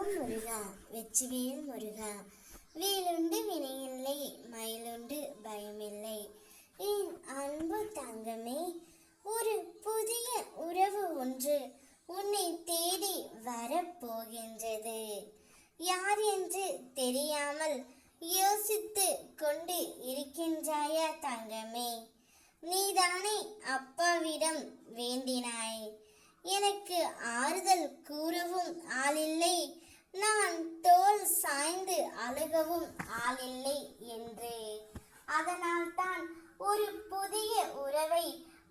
ஓம் முருகா வெற்றிவேல் முருகா. வேலுண்டு வினையில்லை, மயிலுண்டு பயமில்லை. என் அன்பு தங்கமே, ஒரு புதிய உறவு ஒன்று உன்னை தேடி வரப்போகின்றது. யார் என்று தெரியாமல் யோசித்து கொண்டு இருக்கின்றாயா தங்கமே? நீதானே அப்பாவிடம் வேண்டினாய், எனக்கு ஆறுதல் கூறவும் ஆளில்லை, நான் தோள் சாய்ந்து அழுகவும் ஆளில்லை என்று. அதனால்தான் ஒரு புதிய உறவை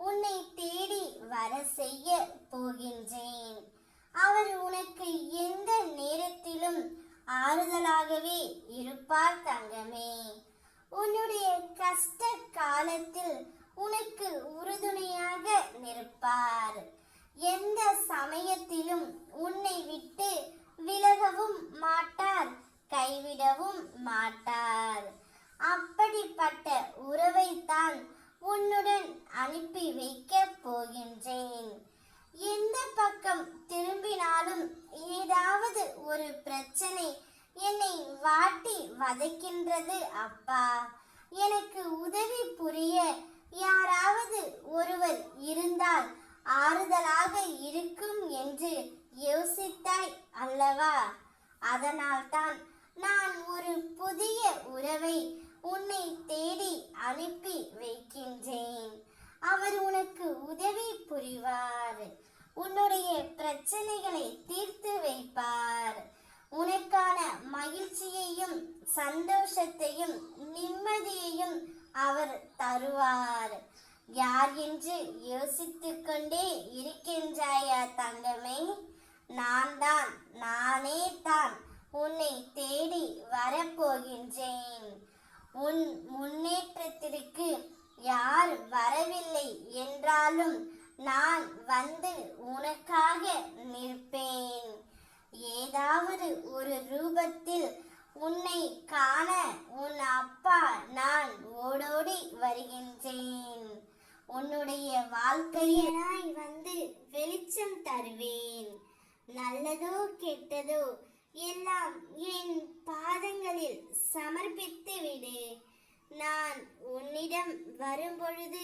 உன்னை தேடி வர செய்ய போகின்றேன். அவர் உனக்கு எந்த நேரத்திலும் ஆறுதலாகவே இருப்பார் தங்கமே. உன்னுடைய கஷ்ட காலத்தில் உனக்கு உறுதுணையாக நிற்பார். எந்த சமயத்திலும் உன்னை விட்டு விலகவும் மாட்டார், கைவிடவும் மாட்டார். அப்படிப்பட்ட உறவைத்தான் உன்னுடன் அனுப்பி வைக்க போகின்றேன். எந்த பக்கம் திரும்பினாலும் ஏதாவது ஒரு பிரச்சனை என்னை வாட்டி வதைக்கின்றது அப்பா. எனக்கு உதவி புரிய யாராவது ஒருவர் இருந்தால் ஆறுதலாக இருக்கும் என்று யோசித்தாய் அல்லவா? அதனால்தான் நான் ஒரு புதிய உறவை உன்னை தேடி அனுப்பி வைக்கின்றேன். அவர் உனக்கு உதவி புரிவார், உன்னுடைய பிரச்சனைகளை தீர்த்து வைப்பார். உனக்கான மகிழ்ச்சியையும் சந்தோஷத்தையும் நிம்மதியையும் அவர் தருவார். யார் என்று யோசித்துக் கொண்டே இருக்கின்றாயா தங்கமே? நானே தான் உன்னை தேடி வரப்போகின்றேன். உன் முன்னேற்றத்திற்கு யார் வரவில்லை என்றாலும் நான் வந்து உனக்காக நிற்பேன். ஏதாவது ஒரு ரூபத்தில் உன்னை காண உன் அப்பா நான் ஓடோடி வருகின்றேன். உன்னுடைய வாழ்க்கையினாய் வந்து வெளிச்சம் தருவேன். நல்லதோ கெட்டதோ எல்லாம் என் பாதங்களில் சமர்ப்பித்து விடு. நான் உன்னிடம் வரும்பொழுது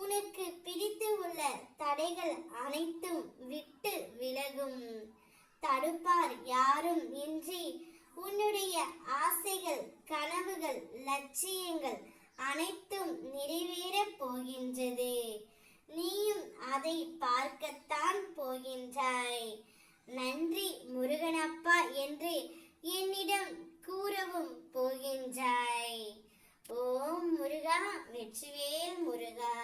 உனக்கு பிடித்து உள்ள தடைகள் அனைத்தும் விட்டு விலகும். தடுப்பார் யாரும் இன்றி உன்னுடைய ஆசைகள், கனவுகள், லட்சியங்கள் அனைத்தும் நிறைவேறப் போகின்றது. நீயும் அதை பார்க்கத்தான் போகின்றாய். நன்றி முருகனப்பா என்று என்னிடம் கூறவும் போகின்றாய். ஓம் முருகா வெற்றிவேல் முருகா.